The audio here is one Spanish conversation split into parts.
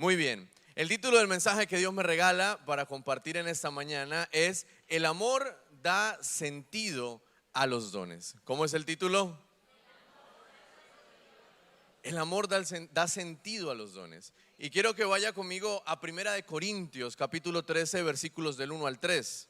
Muy bien. El título del mensaje que Dios me regala para compartir en esta mañana es El amor da sentido a los dones. ¿Cómo es el título? El amor da sentido a los dones. Y quiero que vaya conmigo a Primera de Corintios, capítulo 13, versículos del 1 al 3.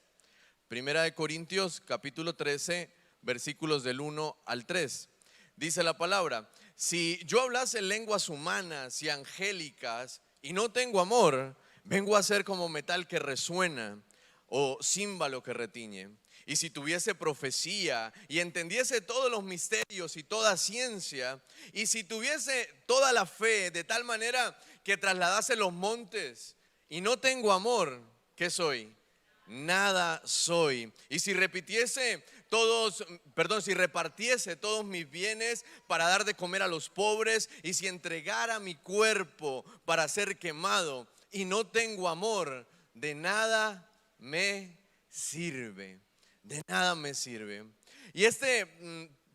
Primera de Corintios, capítulo 13, versículos del 1 al 3. Dice la palabra: si yo hablase lenguas humanas y angélicas y no tengo amor, vengo a ser como metal que resuena o címbalo que retiñe. Y si tuviese profecía y entendiese todos los misterios y toda ciencia, y si tuviese toda la fe de tal manera que trasladase los montes, y no tengo amor, ¿qué soy? Nada soy. Y si si repartiese todos mis bienes para dar de comer a los pobres, y si entregara mi cuerpo para ser quemado y no tengo amor, de nada me sirve. De nada me sirve. Y este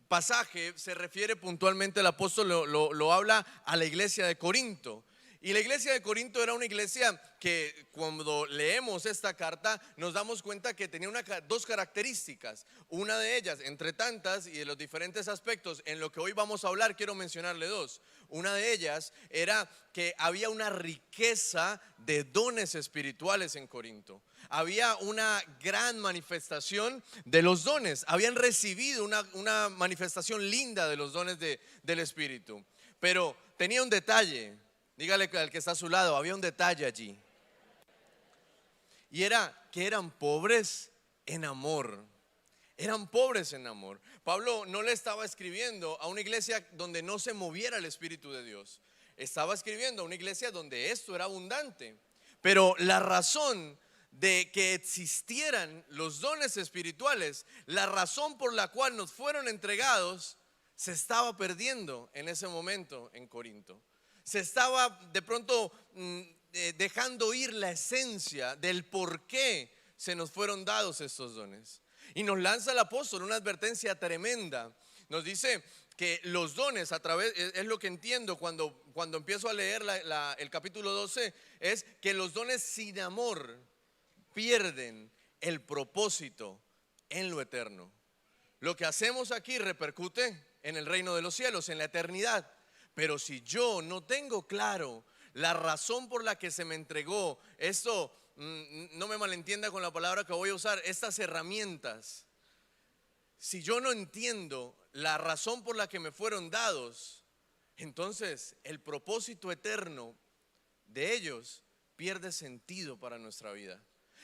pasaje se refiere puntualmente, el apóstol lo habla a la iglesia de Corinto. Y la iglesia de Corinto era una iglesia que, cuando leemos esta carta, nos damos cuenta que tenía dos características. Una de ellas, entre tantas y de los diferentes aspectos en lo que hoy vamos a hablar, quiero mencionarle dos. Una de ellas era que había una riqueza de dones espirituales en Corinto. Había una gran manifestación de los dones. Habían recibido una manifestación linda de los dones del Espíritu. Pero tenía un detalle. Dígale al que está a su lado, había un detalle allí. Y era que eran pobres en amor. Eran pobres en amor. Pablo no le estaba escribiendo a una iglesia donde no se moviera el Espíritu de Dios. Estaba escribiendo a una iglesia donde esto era abundante. Pero la razón de que existieran los dones espirituales, la razón por la cual nos fueron entregados, se estaba perdiendo en ese momento en Corinto. Se estaba de pronto dejando ir la esencia del por qué se nos fueron dados estos dones. Y nos lanza el apóstol una advertencia tremenda. Nos dice que los dones, es lo que entiendo cuando empiezo a leer el capítulo 12, es que los dones sin amor pierden el propósito en lo eterno. Lo que hacemos aquí repercute en el reino de los cielos, en la eternidad. Pero si yo no tengo claro la razón por la que se me entregó, esto, no me malentienda con la palabra que voy a usar, estas herramientas. Si yo no entiendo la razón por la que me fueron dados, entonces el propósito eterno de ellos pierde sentido para nuestra vida.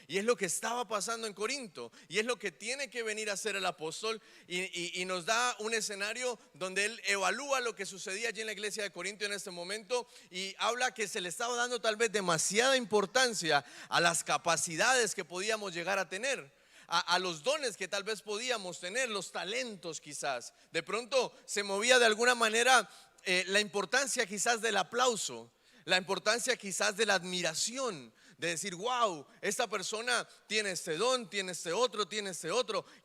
Y es lo que estaba pasando en Corinto. Y es lo que tiene que venir a hacer el apóstol. Y nos da un escenario donde él evalúa lo que sucedía allí en la iglesia de Corinto en este momento. Y habla que se le estaba dando tal vez demasiada importancia a las capacidades que podíamos llegar a tener. A los dones que tal vez podíamos tener, los talentos quizás. De pronto se movía de alguna manera la importancia quizás del aplauso. La importancia quizás de la admiración. De decir, wow, esta persona tiene este don, tiene este otro,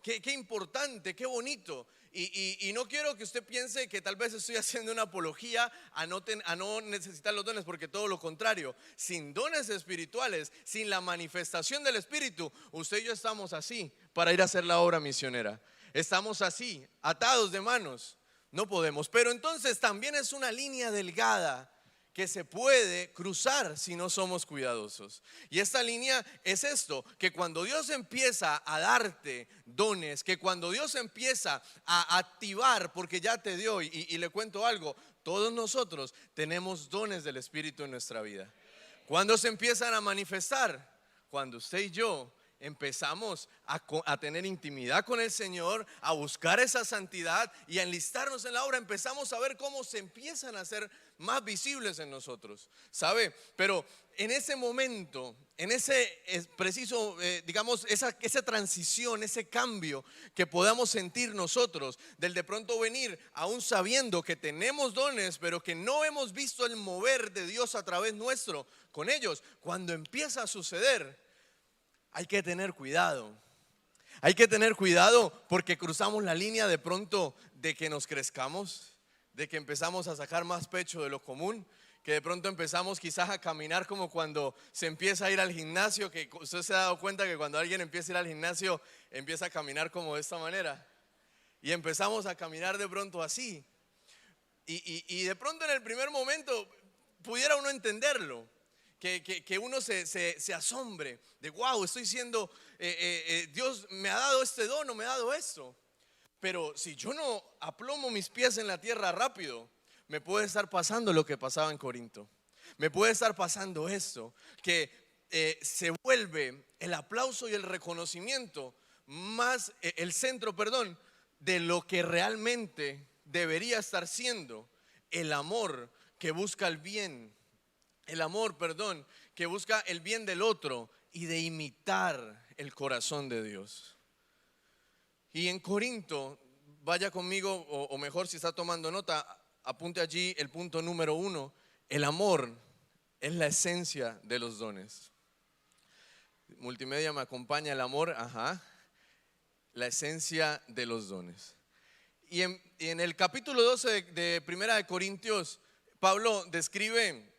qué importante, qué bonito. Y no quiero que usted piense que tal vez estoy haciendo una apología a no necesitar los dones, porque todo lo contrario. Sin dones espirituales, sin la manifestación del Espíritu, usted y yo estamos así para ir a hacer la obra misionera. Estamos así, atados de manos, no podemos. Pero entonces también es una línea delgada que se puede cruzar si no somos cuidadosos. Y esta línea es esto, que cuando Dios empieza a darte dones, que cuando Dios empieza a activar, porque ya te dio, y le cuento algo, todos nosotros tenemos dones del Espíritu en nuestra vida. ¿Cuándo se empiezan a manifestar? Cuando usted y yo empezamos a tener intimidad con el Señor, a buscar esa santidad y a enlistarnos en la obra. Empezamos a ver cómo se empiezan a hacer más visibles en nosotros, ¿sabe? Pero en ese momento, en ese preciso, digamos, esa transición, ese cambio que podamos sentir nosotros, del de pronto venir aún sabiendo que tenemos dones, pero que no hemos visto el mover de Dios a través nuestro con ellos, cuando empieza a suceder, hay que tener cuidado. Hay que tener cuidado porque cruzamos la línea de pronto de que nos crezcamos, de que empezamos a sacar más pecho de lo común, que de pronto empezamos quizás a caminar como cuando se empieza a ir al gimnasio, que usted se ha dado cuenta que cuando alguien empieza a ir al gimnasio, empieza a caminar como de esta manera. Y empezamos a caminar de pronto así. Y de pronto en el primer momento pudiera uno entenderlo, que uno se asombre de wow, estoy siendo, Dios me ha dado este don o me ha dado esto. Pero si yo no aplomo mis pies en la tierra rápido, me puede estar pasando lo que pasaba en Corinto. Me puede estar pasando esto, que se vuelve el aplauso y el reconocimiento más, el centro, perdón, de lo que realmente debería estar siendo el amor que busca el bien, el amor, perdón, que busca el bien del otro y de imitar el corazón de Dios. Y en Corinto, vaya conmigo, o mejor si está tomando nota, apunte allí el punto número 1, el amor es la esencia de los dones. Multimedia me acompaña, el amor, ajá, la esencia de los dones. Y en el capítulo 12 de Primera de Corintios, Pablo describe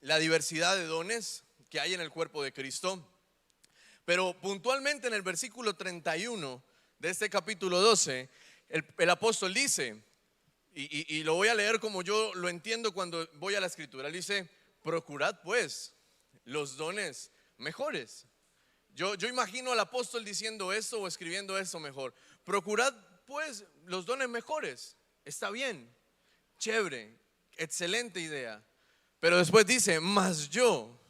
la diversidad de dones que hay en el cuerpo de Cristo. Pero puntualmente en el versículo 31 de este capítulo 12, el apóstol dice, y lo voy a leer como yo lo entiendo cuando voy a la escritura, él dice, procurad pues los dones mejores. Yo imagino al apóstol diciendo esto o escribiendo esto mejor. Procurad pues los dones mejores. Está bien, chévere, excelente idea. Pero después dice, mas yo,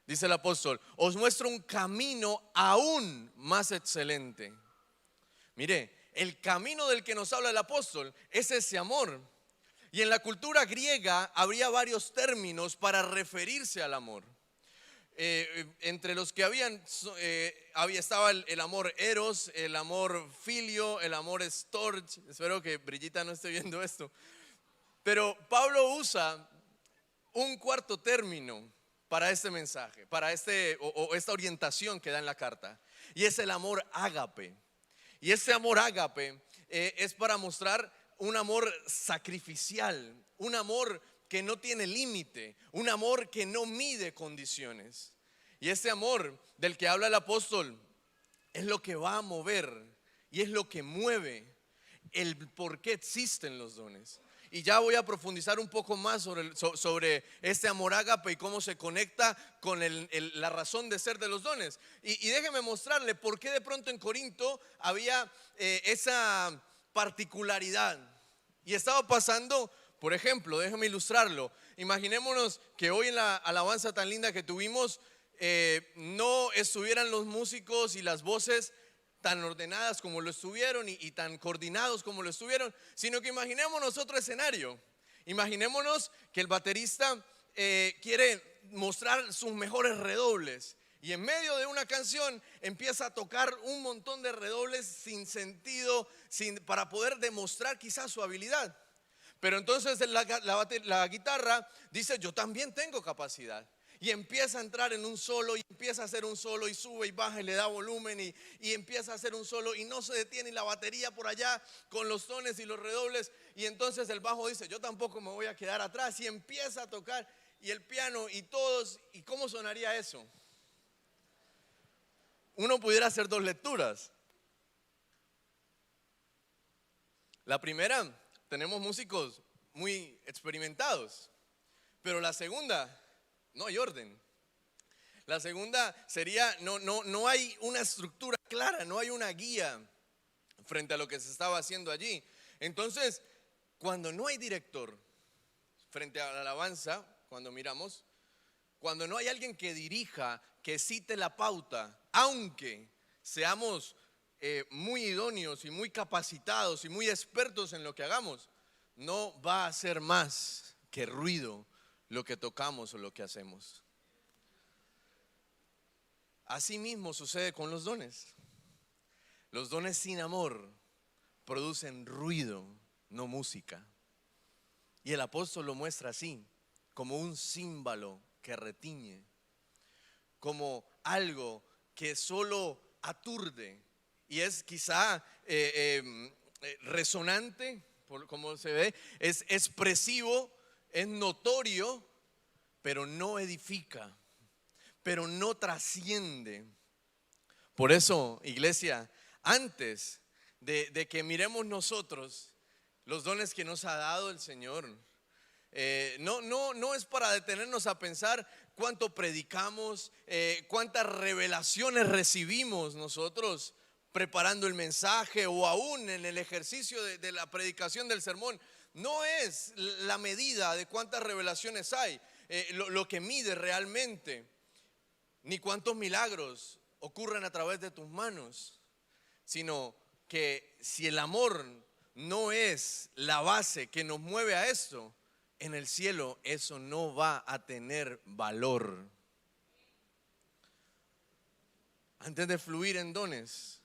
dice el apóstol, os muestro un camino aún más excelente. Mire, el camino del que nos habla el apóstol es ese amor. Y en la cultura griega habría varios términos para referirse al amor. Entre los que estaba el amor eros, el amor filio, el amor storge. Espero que Brillita no esté viendo esto. Pero Pablo usa un cuarto término para este mensaje, para esta orientación que da en la carta, y es el amor ágape. Y ese amor ágape es para mostrar un amor sacrificial, un amor que no tiene límite, un amor que no mide condiciones. Y ese amor del que habla el apóstol es lo que va a mover y es lo que mueve el por qué existen los dones. Y ya voy a profundizar un poco más sobre este amor ágape y cómo se conecta con la razón de ser de los dones. Y déjeme mostrarle por qué de pronto en Corinto había esa particularidad. Y estaba pasando, por ejemplo, déjeme ilustrarlo. Imaginémonos que hoy en la alabanza tan linda que tuvimos, no estuvieran los músicos y las voces tan ordenadas como lo estuvieron y tan coordinados como lo estuvieron, sino que imaginémonos otro escenario. Imaginémonos que el baterista quiere mostrar sus mejores redobles y en medio de una canción empieza a tocar un montón de redobles sin sentido, para poder demostrar quizás su habilidad. Pero entonces la guitarra dice, yo también tengo capacidad. Y empieza a entrar en un solo y empieza a hacer un solo y sube y baja y le da volumen y empieza a hacer un solo y no se detiene, y la batería por allá con los tones y los redobles, y entonces el bajo dice, yo tampoco me voy a quedar atrás, y empieza a tocar, y el piano y todos. ¿Y cómo sonaría eso? Uno pudiera hacer dos lecturas. La primera, tenemos músicos muy experimentados, pero la segunda, no hay orden. La segunda sería, no hay una estructura clara, no hay una guía frente a lo que se estaba haciendo allí. Entonces, cuando no hay director frente a la alabanza, cuando miramos, cuando no hay alguien que dirija, que cite la pauta, aunque seamos muy idóneos y muy capacitados y muy expertos en lo que hagamos, no va a ser más que ruido lo que tocamos o lo que hacemos. Así mismo sucede con los dones. Los dones sin amor producen ruido, no música. Y el apóstol lo muestra así, como un címbalo que retiñe, como algo que solo aturde y es quizá resonante, como se ve, es expresivo, es notorio, pero no edifica, pero no trasciende. Por eso, iglesia, antes de que miremos nosotros los dones que nos ha dado el Señor, no es para detenernos a pensar cuánto predicamos, cuántas revelaciones recibimos nosotros preparando el mensaje o aún en el ejercicio de la predicación del sermón. No es la medida de cuántas revelaciones hay, lo que mide realmente, ni cuántos milagros ocurren a través de tus manos, sino que si el amor no es la base que nos mueve a esto, en el cielo eso no va a tener valor. Antes de fluir en dones,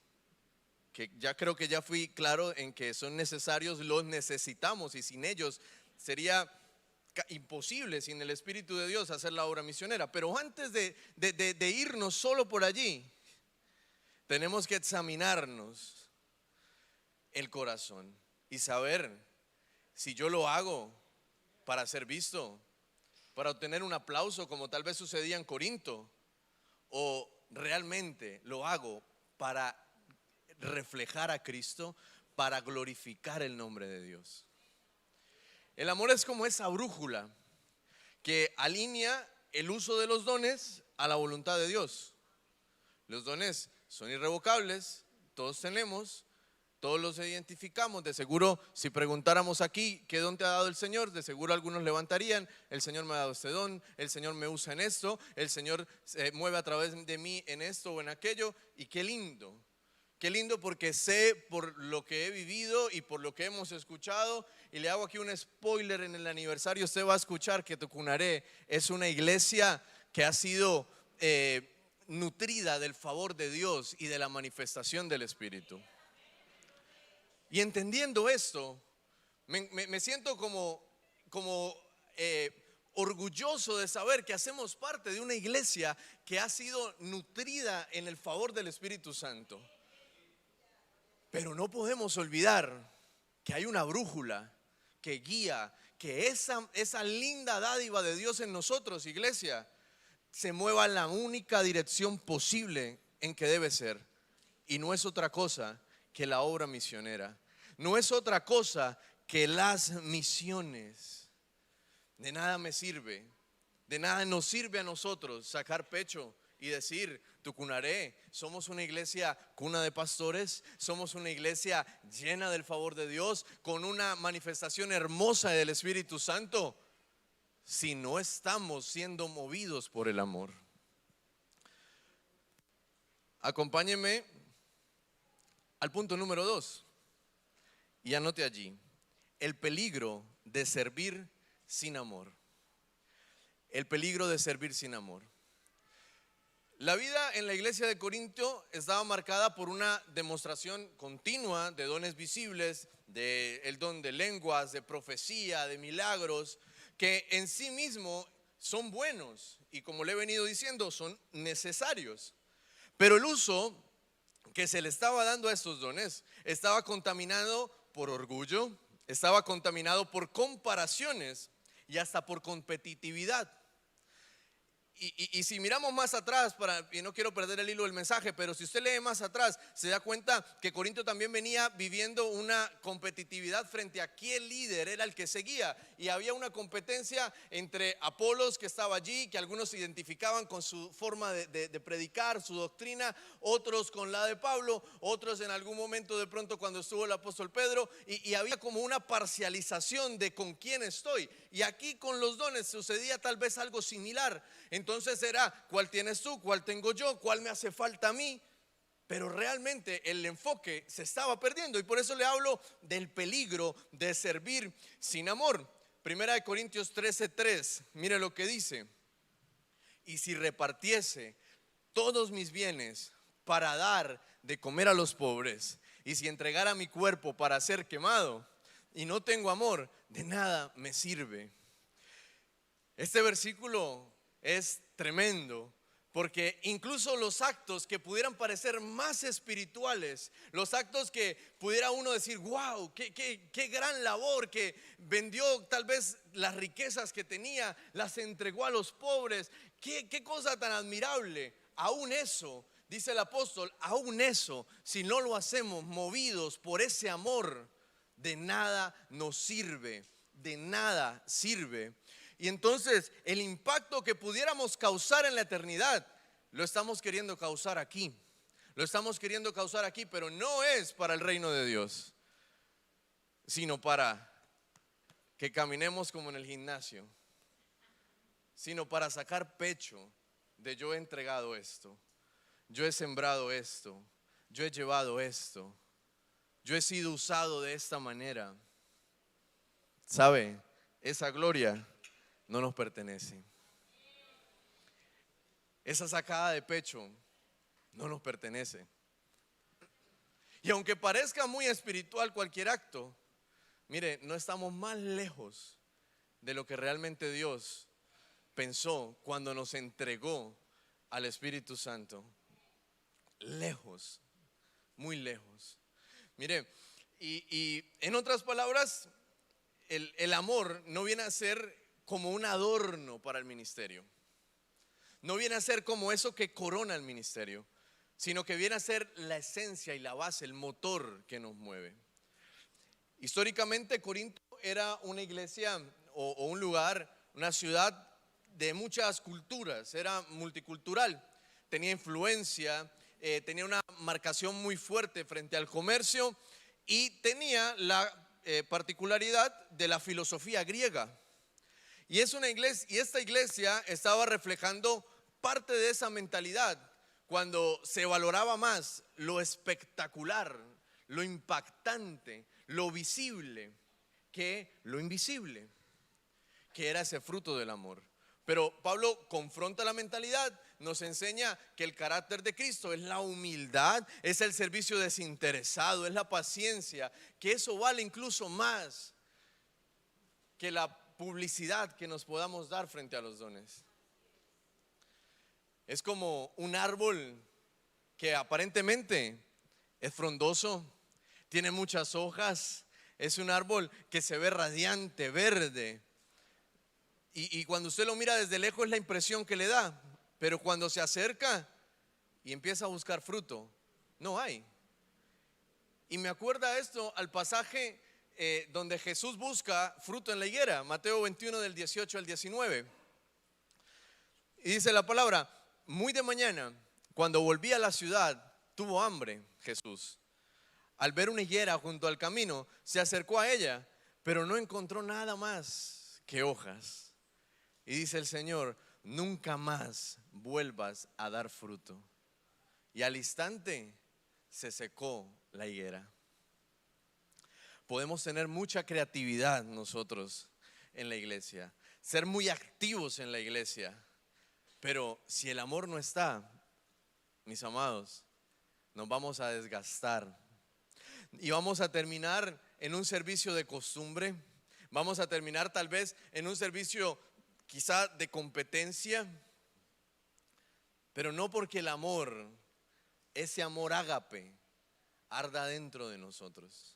que ya creo que ya fui claro en que son necesarios, los necesitamos, y sin ellos sería imposible, sin el Espíritu de Dios, hacer la obra misionera. Pero antes de irnos solo por allí, tenemos que examinarnos el corazón y saber si yo lo hago para ser visto, para obtener un aplauso como tal vez sucedía en Corinto, o realmente lo hago para reflejar a Cristo, para glorificar el nombre de Dios. El amor es como esa brújula que alinea el uso de los dones a la voluntad de Dios. Los dones son irrevocables, todos tenemos, todos los identificamos. De seguro, si preguntáramos aquí qué don te ha dado el Señor, de seguro algunos levantarían: el Señor me ha dado este don, el Señor me usa en esto, el Señor se mueve a través de mí en esto o en aquello. Y qué lindo, porque sé por lo que he vivido y por lo que hemos escuchado. Y le hago aquí un spoiler: en el aniversario usted va a escuchar que Tucunaré es una iglesia que ha sido nutrida del favor de Dios y de la manifestación del Espíritu. Y entendiendo esto, me siento como orgulloso de saber que hacemos parte de una iglesia que ha sido nutrida en el favor del Espíritu Santo. Pero no podemos olvidar que hay una brújula que guía, que esa linda dádiva de Dios en nosotros, iglesia, se mueva en la única dirección posible en que debe ser. Y no es otra cosa que la obra misionera. No es otra cosa que las misiones. De nada me sirve, de nada nos sirve a nosotros sacar pecho y decir: Tucunaré, somos una iglesia cuna de pastores, somos una iglesia llena del favor de Dios, con una manifestación hermosa del Espíritu Santo, si no estamos siendo movidos por el amor. Acompáñenme al punto número 2 y anote allí: el peligro de servir sin amor. El peligro de servir sin amor. La vida en la iglesia de Corinto estaba marcada por una demostración continua de dones visibles, el don de lenguas, de profecía, de milagros, que en sí mismo son buenos y, como le he venido diciendo, son necesarios. Pero el uso que se le estaba dando a estos dones estaba contaminado por orgullo, estaba contaminado por comparaciones y hasta por competitividad. Y si miramos más atrás, y no quiero perder el hilo del mensaje, pero si usted lee más atrás, se da cuenta que Corinto también venía viviendo una competitividad frente a qué líder era el que seguía. Y había una competencia entre Apolos, que estaba allí, que algunos se identificaban con su forma de predicar, su doctrina, otros con la de Pablo, otros en algún momento de pronto cuando estuvo el apóstol Pedro, y había como una parcialización de con quién estoy. Y aquí con los dones sucedía tal vez algo similar. Entonces era: ¿cuál tienes tú? ¿Cuál tengo yo? ¿Cuál me hace falta a mí? Pero realmente el enfoque se estaba perdiendo, y por eso le hablo del peligro de servir sin amor. Primera de Corintios 13:3, mire lo que dice: y si repartiese todos mis bienes para dar de comer a los pobres, y si entregara mi cuerpo para ser quemado, y no tengo amor, de nada me sirve. Este versículo es tremendo, Porque incluso los actos que pudieran parecer más espirituales, los actos que pudiera uno decir, wow, qué gran labor, que vendió tal vez las riquezas que tenía, las entregó a los pobres, qué cosa tan admirable. Aún eso, dice el apóstol, aún eso, si no lo hacemos movidos por ese amor, de nada nos sirve, de nada sirve. Y entonces el impacto que pudiéramos causar en la eternidad, lo estamos queriendo causar aquí. Lo estamos queriendo causar aquí, pero no es para el reino de Dios, sino para que caminemos como en el gimnasio, sino para sacar pecho de yo he entregado esto, yo he sembrado esto, yo he llevado esto, yo he sido usado de esta manera. ¿Sabe? Esa gloria no nos pertenece. Esa sacada de pecho no nos pertenece. Y aunque parezca muy espiritual cualquier acto, mire, no estamos más lejos de lo que realmente Dios pensó cuando nos entregó al Espíritu Santo. Lejos, muy lejos. Mire, y en otras palabras, el amor no viene a ser como un adorno para el ministerio. No viene a ser como eso que corona el ministerio, sino que viene a ser la esencia y la base, el motor que nos mueve. Históricamente Corinto era una iglesia o un lugar, una ciudad de muchas culturas, era multicultural, tenía influencia, tenía una marcación muy fuerte frente al comercio y tenía la particularidad de la filosofía griega. Y es una iglesia, y esta iglesia estaba reflejando parte de esa mentalidad cuando se valoraba más lo espectacular, lo impactante, lo visible que lo invisible, que era ese fruto del amor. Pero Pablo confronta la mentalidad, nos enseña que el carácter de Cristo es la humildad, es el servicio desinteresado, es la paciencia, que eso vale incluso más que la publicidad que nos podamos dar frente a los dones. Es como un árbol que aparentemente es frondoso, tiene muchas hojas, es un árbol que se ve radiante, verde. Y cuando usted lo mira desde lejos es la impresión que le da, pero cuando se acerca y empieza a buscar fruto, no hay. Y me acuerda esto al pasaje donde Jesús busca fruto en la higuera, Mateo 21 del 18 al 19. Y dice la palabra, muy de mañana, cuando volvía a la ciudad, tuvo hambre Jesús. Al ver una higuera junto al camino, se acercó a ella, pero no encontró nada más que hojas. Y dice el Señor, nunca más vuelvas a dar fruto. Y al instante se secó la higuera. Podemos tener mucha creatividad nosotros en la iglesia, ser muy activos en la iglesia, pero si el amor no está, mis amados, nos vamos a desgastar y vamos a terminar en un servicio de costumbre, vamos a terminar tal vez en un servicio quizá de competencia, pero no porque el amor, ese amor ágape, arda dentro de nosotros.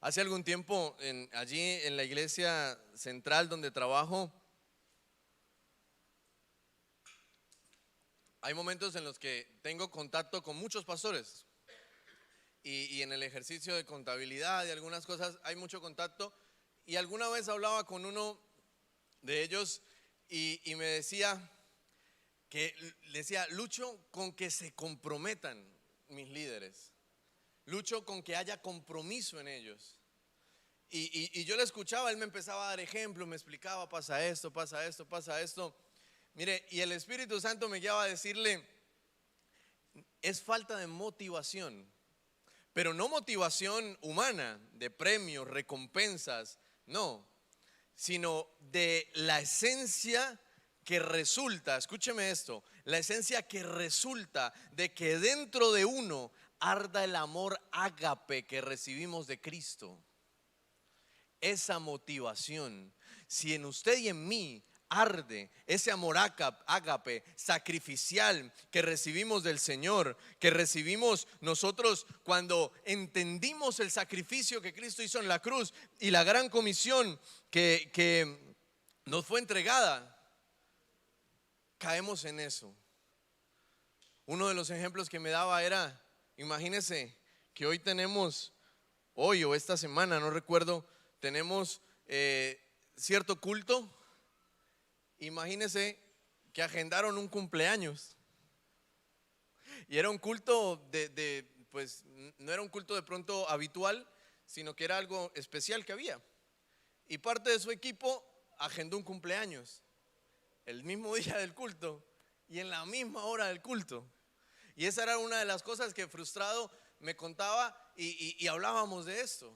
Hace algún tiempo, allí en la iglesia central donde trabajo, hay momentos en los que tengo contacto con muchos pastores y en el ejercicio de contabilidad y algunas cosas hay mucho contacto. Y alguna vez hablaba con uno de ellos y me decía lucho con que se comprometan mis líderes, lucho con que haya compromiso en ellos. Y yo le escuchaba, él me empezaba a dar ejemplos, me explicaba, pasa esto, pasa esto, pasa esto. Mire, y el Espíritu Santo me llevaba a decirle, es falta de motivación, pero no motivación humana, de premios, recompensas, no, sino de la esencia que resulta, escúcheme esto, la esencia que resulta de que dentro de uno arda el amor ágape que recibimos de Cristo. Esa motivación, si en usted y en mí arde, ese amor ágape, sacrificial que recibimos del Señor, que recibimos nosotros cuando entendimos el sacrificio que Cristo hizo en la cruz y la gran comisión que nos fue entregada, caemos en eso. Uno de los ejemplos que me daba era, imagínense que hoy o esta semana, no recuerdo, tenemos cierto culto. Imagínense que agendaron un cumpleaños y era un culto pues no era un culto de pronto habitual, sino que era algo especial que había. Y parte de su equipo agendó un cumpleaños el mismo día del culto y en la misma hora del culto. Y esa era una de las cosas que frustrado me contaba y hablábamos de esto.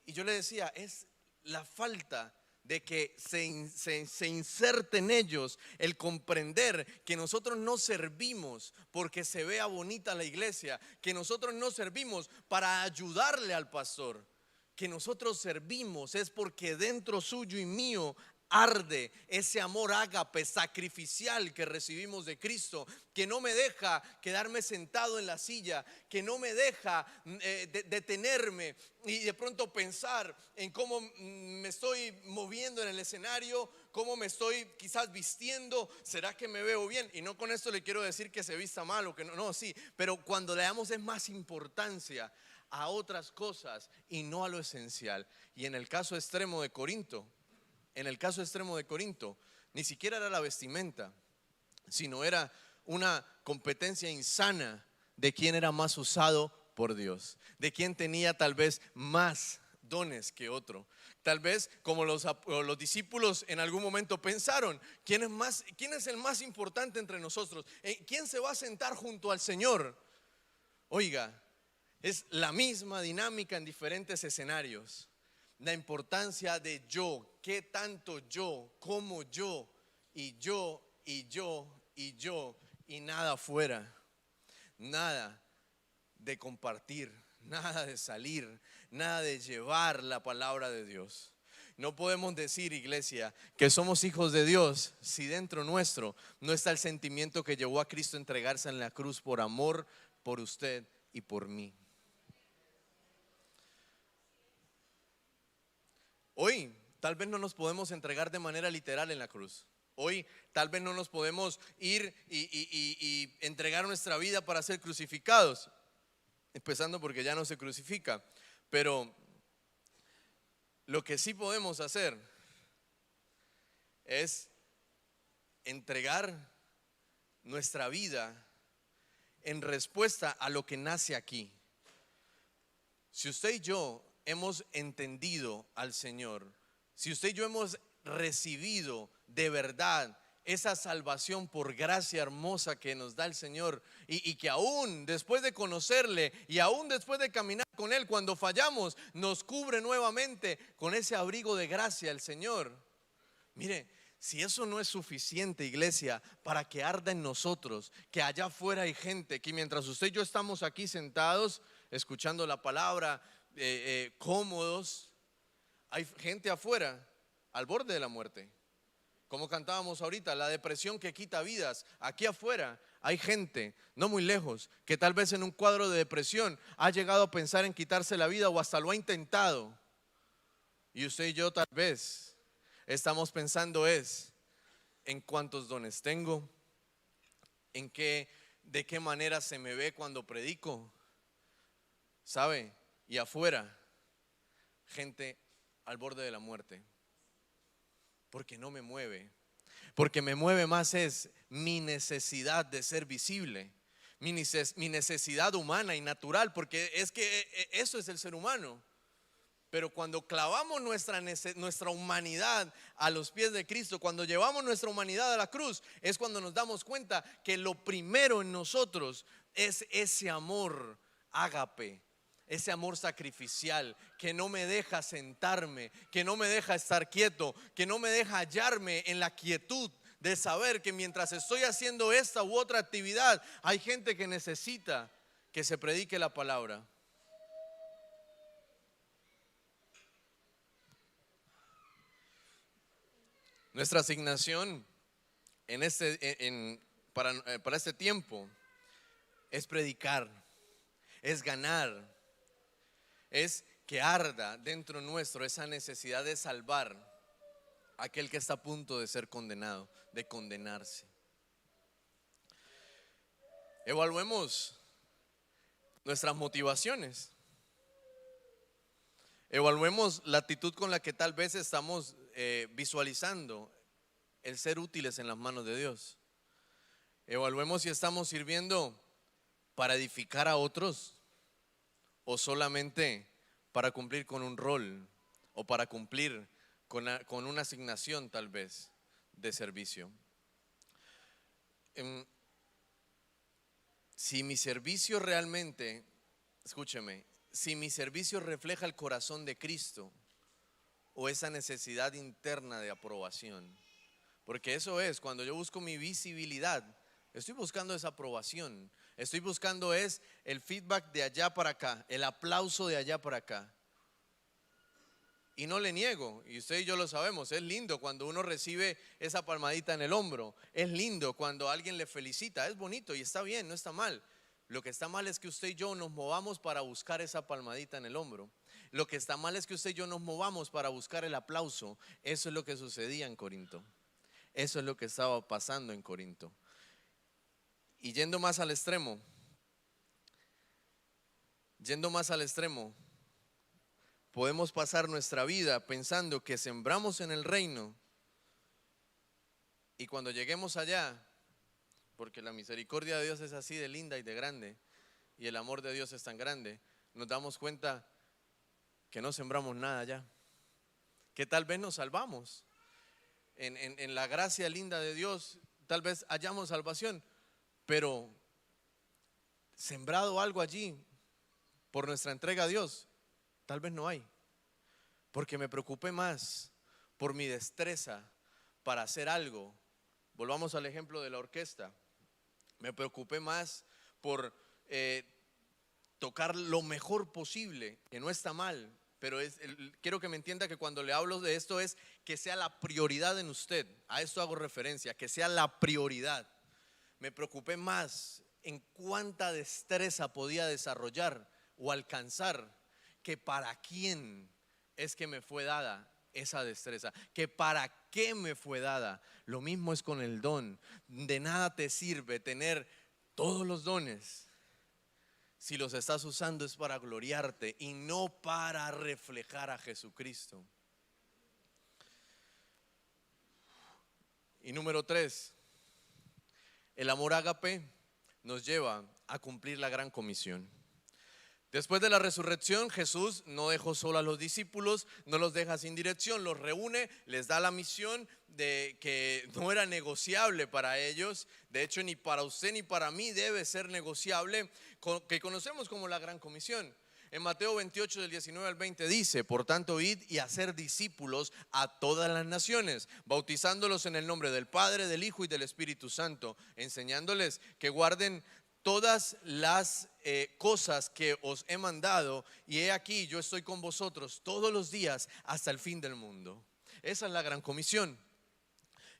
Y yo le decía, es la falta de que se inserte en ellos el comprender que nosotros no servimos porque se vea bonita la iglesia, que nosotros no servimos para ayudarle al pastor, que nosotros servimos es porque dentro suyo y mío arde ese amor ágape sacrificial que recibimos de Cristo, que no me deja quedarme sentado en la silla, que no me deja detenerme y de pronto pensar en cómo me estoy moviendo en el escenario, cómo me estoy quizás vistiendo, será que me veo bien. Y no con esto le quiero decir que se vista mal o que no, sí, pero cuando le damos es más importancia a otras cosas y no a lo esencial. Y en el caso extremo de Corinto, ni siquiera era la vestimenta, sino era una competencia insana de quién era más usado por Dios, de quién tenía tal vez más dones que otro. Tal vez como los discípulos en algún momento pensaron, ¿quién es el más importante entre nosotros? ¿Quién se va a sentar junto al Señor? Oiga, es la misma dinámica en diferentes escenarios. La importancia de yo, qué tanto yo, cómo yo, y yo, y yo, y yo, y nada fuera, nada de compartir, nada de salir, nada de llevar la palabra de Dios. No podemos decir, iglesia, que somos hijos de Dios si dentro nuestro no está el sentimiento que llevó a Cristo a entregarse en la cruz por amor, por usted y por mí. Hoy tal vez no nos podemos entregar de manera literal en la cruz. Hoy tal vez no nos podemos ir y entregar nuestra vida para ser crucificados, empezando porque ya no se crucifica. Pero lo que sí podemos hacer es entregar nuestra vida en respuesta a lo que nace aquí. Si usted y yo hemos entendido al Señor, si usted y yo hemos recibido de verdad esa salvación por gracia hermosa que nos da el Señor y que aún después de conocerle y aún después de caminar con Él, cuando fallamos, nos cubre nuevamente con ese abrigo de gracia el Señor. Mire, si eso no es suficiente, iglesia, para que arda en nosotros, que allá afuera hay gente que mientras usted y yo estamos aquí sentados escuchando la palabra, cómodos, hay gente afuera al borde de la muerte. Como cantábamos ahorita, la depresión que quita vidas. Aquí afuera hay gente, no muy lejos, que tal vez en un cuadro de depresión ha llegado a pensar en quitarse la vida o hasta lo ha intentado. Y usted y yo tal vez estamos pensando en cuántos dones tengo, de qué manera se me ve cuando predico, ¿sabe? Y afuera, gente al borde de la muerte. Porque no me mueve. Porque me mueve más es mi necesidad de ser visible, mi necesidad humana y natural, porque es que eso es el ser humano. Pero cuando clavamos nuestra humanidad a los pies de Cristo, cuando llevamos nuestra humanidad a la cruz, es cuando nos damos cuenta que lo primero en nosotros es ese amor ágape, ese amor sacrificial que no me deja sentarme, que no me deja estar quieto, que no me deja hallarme en la quietud de saber que mientras estoy haciendo esta u otra actividad, hay gente que necesita que se predique la palabra. Nuestra asignación para este tiempo es predicar, es ganar, es que arda dentro nuestro esa necesidad de salvar a aquel que está a punto de ser condenado, de condenarse. Evaluemos nuestras motivaciones. Evaluemos la actitud con la que tal vez estamos visualizando el ser útiles en las manos de Dios. Evaluemos si estamos sirviendo para edificar a otros o solamente para cumplir con un rol o para cumplir con una asignación tal vez de servicio. Si mi servicio realmente, escúcheme, si mi servicio refleja el corazón de Cristo o esa necesidad interna de aprobación, porque eso es, cuando yo busco mi visibilidad, estoy buscando esa aprobación, estoy buscando es el feedback de allá para acá, el aplauso de allá para acá. Y no le niego, y usted y yo lo sabemos, es lindo cuando uno recibe esa palmadita en el hombro, es lindo cuando alguien le felicita, es bonito y está bien, no está mal. Lo que está mal es que usted y yo nos movamos para buscar esa palmadita en el hombro. Lo que está mal es que usted y yo nos movamos para buscar el aplauso. Eso es lo que sucedía en Corinto. Eso es lo que estaba pasando en Corinto. Y yendo más al extremo, podemos pasar nuestra vida pensando que sembramos en el reino y cuando lleguemos allá, porque la misericordia de Dios es así de linda y de grande y el amor de Dios es tan grande, nos damos cuenta que no sembramos nada allá, que tal vez nos salvamos en la gracia linda de Dios, tal vez hallamos salvación, pero sembrado algo allí por nuestra entrega a Dios, tal vez no hay, porque me preocupé más por mi destreza para hacer algo. Volvamos al ejemplo de la orquesta. Me preocupé más por tocar lo mejor posible, que no está mal, pero quiero que me entienda que cuando le hablo de esto es que sea la prioridad en usted. A esto hago referencia, que sea la prioridad. Me preocupé más en cuánta destreza podía desarrollar o alcanzar, que para quién es que me fue dada esa destreza, que para qué me fue dada. Lo mismo es con el don. De nada te sirve tener todos los dones si los estás usando es para gloriarte y no para reflejar a Jesucristo. Y número 3, el amor ágape nos lleva a cumplir la gran comisión. Después de la resurrección, Jesús no dejó solo a los discípulos, no los deja sin dirección, los reúne, les da la misión de que no era negociable para ellos. De hecho, ni para usted ni para mí debe ser negociable, que conocemos como la gran comisión. En Mateo 28 del 19 al 20 dice: por tanto, id y hacer discípulos a todas las naciones, bautizándolos en el nombre del Padre, del Hijo y del Espíritu Santo, enseñándoles que guarden todas las cosas que os he mandado, y he aquí yo estoy con vosotros todos los días hasta el fin del mundo. Esa es la gran comisión.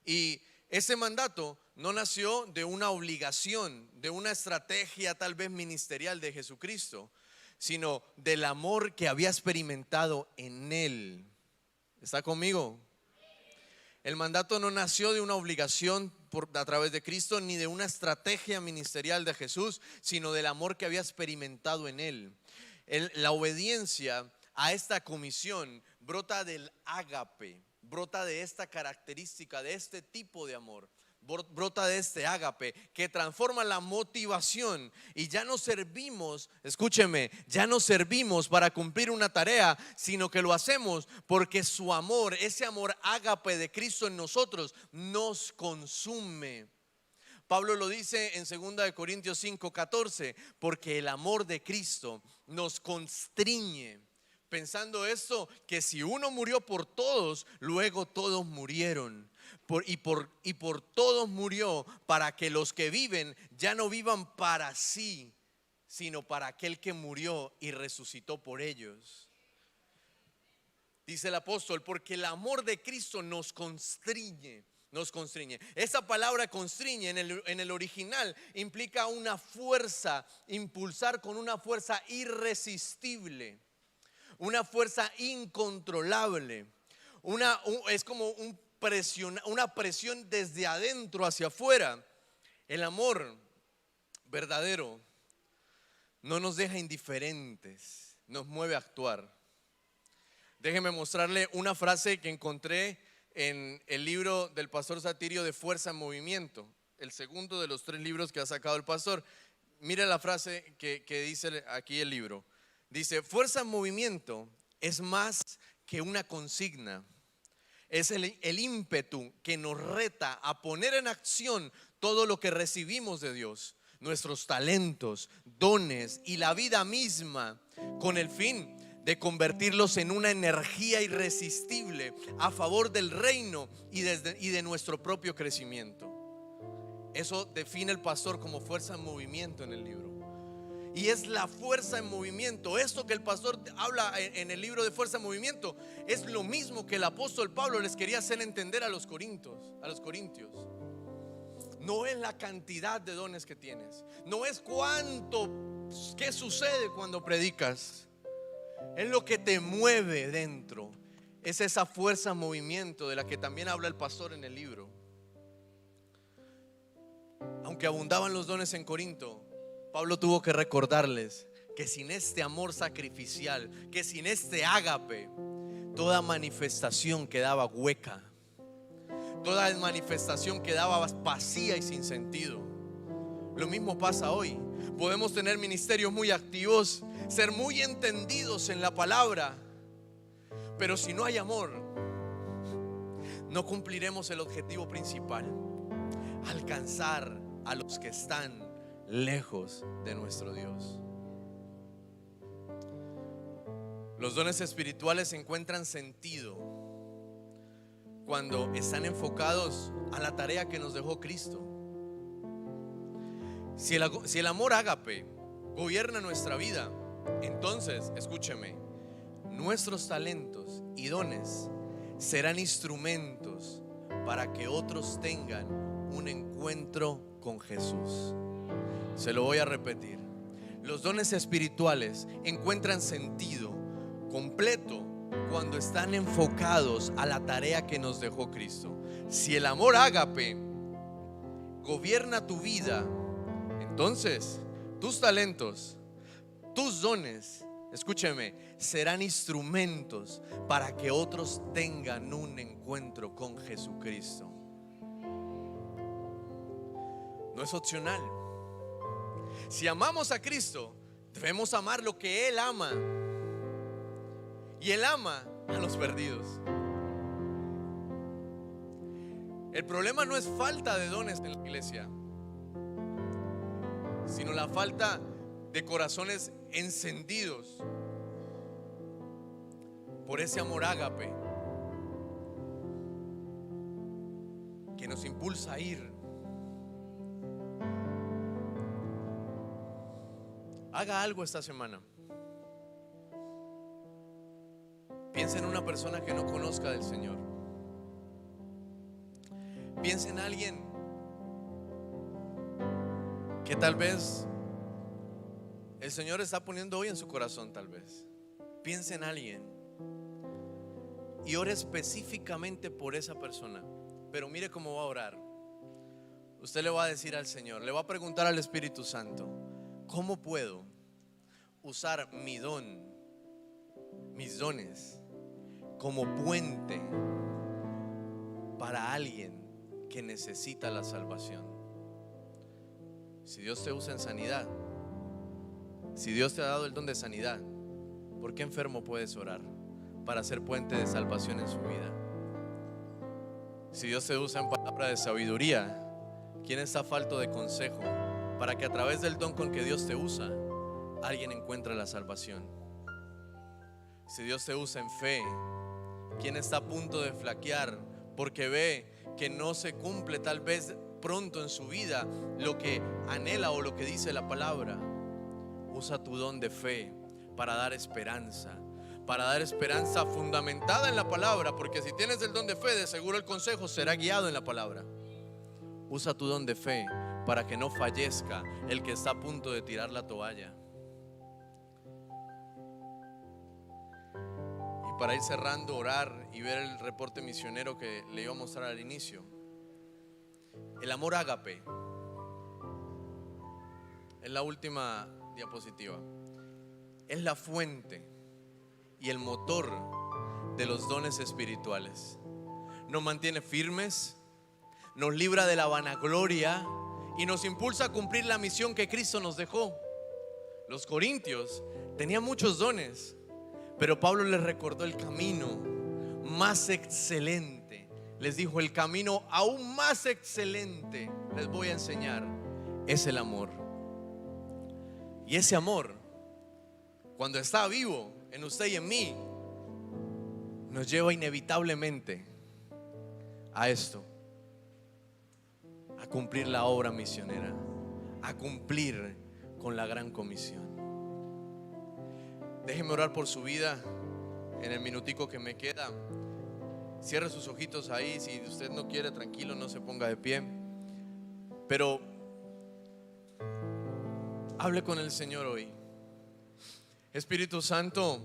Y ese mandato no nació de una obligación, de una estrategia tal vez ministerial de Jesucristo, sino del amor que había experimentado en Él. ¿Está conmigo? El mandato no nació de una obligación a través de Cristo, ni de una estrategia ministerial de Jesús, sino del amor que había experimentado en Él. La obediencia a esta comisión brota del ágape, brota de esta característica, de este tipo de amor. Brota de este ágape que transforma la motivación, y ya no servimos, escúcheme, ya no servimos para cumplir una tarea, sino que lo hacemos porque su amor, ese amor ágape de Cristo en nosotros, nos consume. Pablo lo dice en 2 Corintios 5:14, porque el amor de Cristo nos constriñe. Pensando esto, que si uno murió por todos, luego todos murieron. Y por todos murió, para que los que viven ya no vivan para sí, sino para aquel que murió y resucitó por ellos. Dice el apóstol, porque el amor de Cristo nos constriñe. Nos constriñe. Esa palabra constriñe en el original implica una fuerza, impulsar con una fuerza irresistible, una fuerza incontrolable. Es como una presión desde adentro hacia afuera. El amor verdadero no nos deja indiferentes, nos mueve a actuar. Déjeme mostrarle una frase que encontré en el libro del pastor Satirio de Fuerza en Movimiento, el segundo de los 3 libros que ha sacado el pastor. Mire la frase que dice aquí el libro. Dice: Fuerza en Movimiento es más que una consigna. Es el ímpetu que nos reta a poner en acción todo lo que recibimos de Dios, nuestros talentos, dones y la vida misma, con el fin de convertirlos en una energía irresistible a favor del reino y de nuestro propio crecimiento. Eso define el pastor como fuerza en movimiento en el libro. Y es la fuerza en movimiento. Esto que el pastor habla en el libro de Fuerza en Movimiento es lo mismo que el apóstol Pablo les quería hacer entender a los corintios. No es la cantidad de dones que tienes, no es qué sucede cuando predicas. Es lo que te mueve dentro. Es esa fuerza en movimiento de la que también habla el pastor en el libro. Aunque abundaban los dones en Corinto, Pablo tuvo que recordarles que sin este amor sacrificial, que sin este ágape, toda manifestación quedaba hueca, toda manifestación quedaba vacía y sin sentido. Lo mismo pasa hoy. Podemos tener ministerios muy activos, ser muy entendidos en la palabra, pero si no hay amor, no cumpliremos el objetivo principal: alcanzar a los que están lejos de nuestro Dios. Los dones espirituales encuentran sentido cuando están enfocados a la tarea que nos dejó Cristo. Si el amor ágape gobierna nuestra vida, entonces, escúcheme, nuestros talentos y dones serán instrumentos para que otros tengan un encuentro con Jesús. Se lo voy a repetir. Los dones espirituales encuentran sentido completo cuando están enfocados a la tarea que nos dejó Cristo. Si el amor ágape gobierna tu vida, entonces tus talentos, tus dones, escúcheme, serán instrumentos para que otros tengan un encuentro con Jesucristo. No es opcional. Si amamos a Cristo, debemos amar lo que Él ama. Y Él ama a los perdidos. El problema no es falta de dones en la iglesia, sino la falta de corazones encendidos por ese amor ágape que nos impulsa a ir. Haga algo esta semana. Piensa en una persona que no conozca del Señor. Piensa en alguien que tal vez el Señor está poniendo hoy en su corazón, tal vez. Piensa en alguien y ore específicamente por esa persona. Pero mire cómo va a orar. Usted le va a decir al Señor, le va a preguntar al Espíritu Santo: ¿cómo puedo usar mi don, mis dones, como puente para alguien que necesita la salvación? Si Dios te usa en sanidad, si Dios te ha dado el don de sanidad, ¿por qué enfermo puedes orar para ser puente de salvación en su vida? Si Dios te usa en palabra de sabiduría, ¿quién está falto de consejo para que a través del don con que Dios te usa, alguien encuentre la salvación? Si Dios te usa en fe, ¿quién está a punto de flaquear porque ve que no se cumple tal vez pronto en su vida lo que anhela o lo que dice la palabra? Usa tu don de fe para dar esperanza, para dar esperanza fundamentada en la palabra, porque si tienes el don de fe, de seguro el consejo será guiado en la palabra. Usa tu don de fe para que no fallezca el que está a punto de tirar la toalla. Y para ir cerrando, orar y ver el reporte misionero que le iba a mostrar al inicio. El amor ágape es la última diapositiva. Es la fuente y el motor de los dones espirituales. Nos mantiene firmes, nos libra de la vanagloria y nos impulsa a cumplir la misión que Cristo nos dejó. Los corintios tenían muchos dones, pero Pablo les recordó el camino más excelente. Les dijo: el camino aún más excelente les voy a enseñar, es el amor. Y ese amor, cuando está vivo en usted y en mí, nos lleva inevitablemente a esto, a cumplir la obra misionera, a cumplir con la gran comisión. Déjeme orar por su vida en el minutico que me queda. Cierre sus ojitos ahí. Si usted no quiere, tranquilo, no se ponga de pie. Pero hable con el Señor hoy. Espíritu Santo,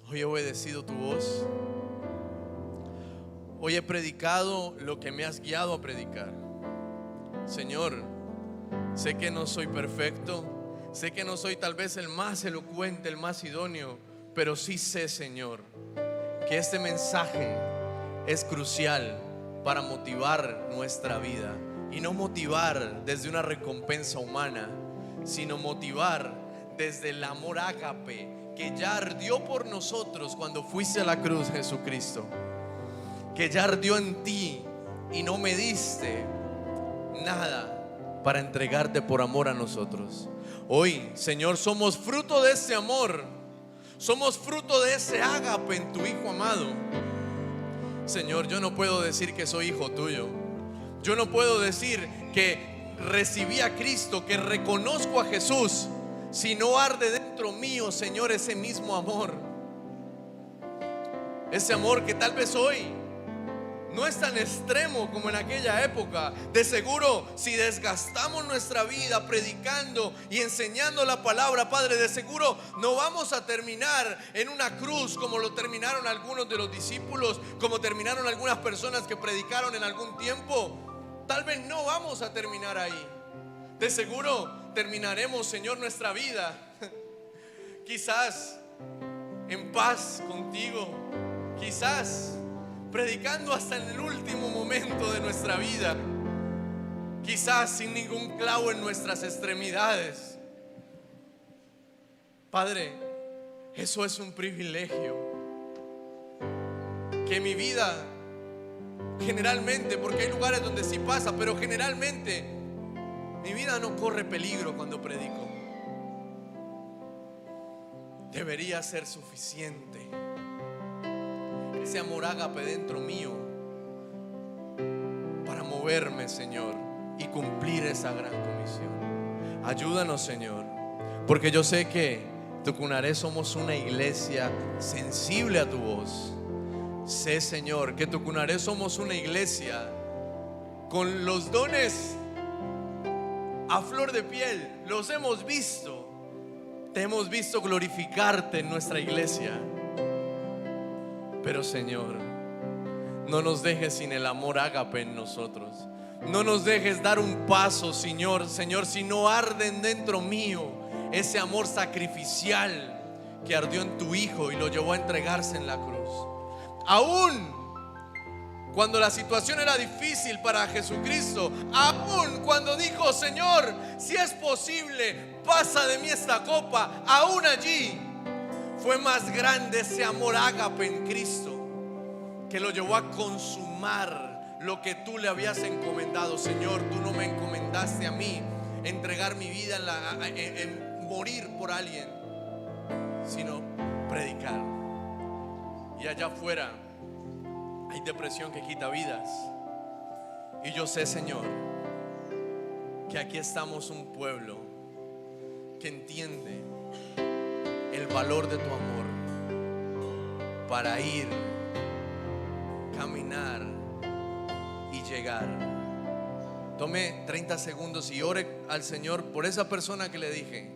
hoy he obedecido tu voz. Hoy he predicado lo que me has guiado a predicar. Señor, sé que no soy perfecto, sé que no soy tal vez el más elocuente, el más idóneo, pero sí sé, Señor, que este mensaje es crucial para motivar nuestra vida. Y no motivar desde una recompensa humana, sino motivar desde el amor ágape que ya ardió por nosotros cuando fuiste a la cruz, Jesucristo. Que ya ardió en ti y no me diste nada para entregarte por amor a nosotros. Hoy, Señor, somos fruto de ese amor. Somos fruto de ese ágape en tu Hijo amado. Señor, yo no puedo decir que soy hijo tuyo. Yo no puedo decir que recibí a Cristo, que reconozco a Jesús, si no arde dentro mío, Señor, ese mismo amor. Ese amor que tal vez hoy no es tan extremo como en aquella época. De seguro, si desgastamos nuestra vida predicando y enseñando la palabra, Padre, de seguro no vamos a terminar en una cruz como lo terminaron algunos de los discípulos, como terminaron algunas personas que predicaron en algún tiempo. Tal vez no vamos a terminar ahí. De seguro terminaremos, Señor, nuestra vida quizás en paz contigo, quizás predicando hasta en el último momento de nuestra vida, quizás sin ningún clavo en nuestras extremidades. Padre, eso es un privilegio. Que mi vida generalmente, porque hay lugares donde sí pasa, pero generalmente mi vida no corre peligro cuando predico. Debería ser suficiente ese amor ágape dentro mío para moverme, Señor, y cumplir esa gran comisión. Ayúdanos, Señor, porque yo sé que Tucunaré somos una iglesia sensible a tu voz. Sé, Señor, que Tucunaré somos una iglesia con los dones a flor de piel. Los hemos visto. Te hemos visto glorificarte en nuestra iglesia. Pero, Señor, no nos dejes sin el amor ágape en nosotros. No nos dejes dar un paso, Señor, si no arden dentro mío ese amor sacrificial que ardió en tu Hijo y lo llevó a entregarse en la cruz. Aún cuando la situación era difícil para Jesucristo, aún cuando dijo: Señor, si es posible, pasa de mí esta copa, aún allí fue más grande ese amor ágape en Cristo, que lo llevó a consumar lo que tú le habías encomendado. Señor, tú no me encomendaste a mí entregar mi vida en morir por alguien, sino predicar. Y allá afuera hay depresión que quita vidas. Y yo sé, Señor, que aquí estamos un pueblo que entiende el valor de tu amor, para ir, caminar y llegar. Tome 30 segundos y ore al Señor por esa persona que le dije.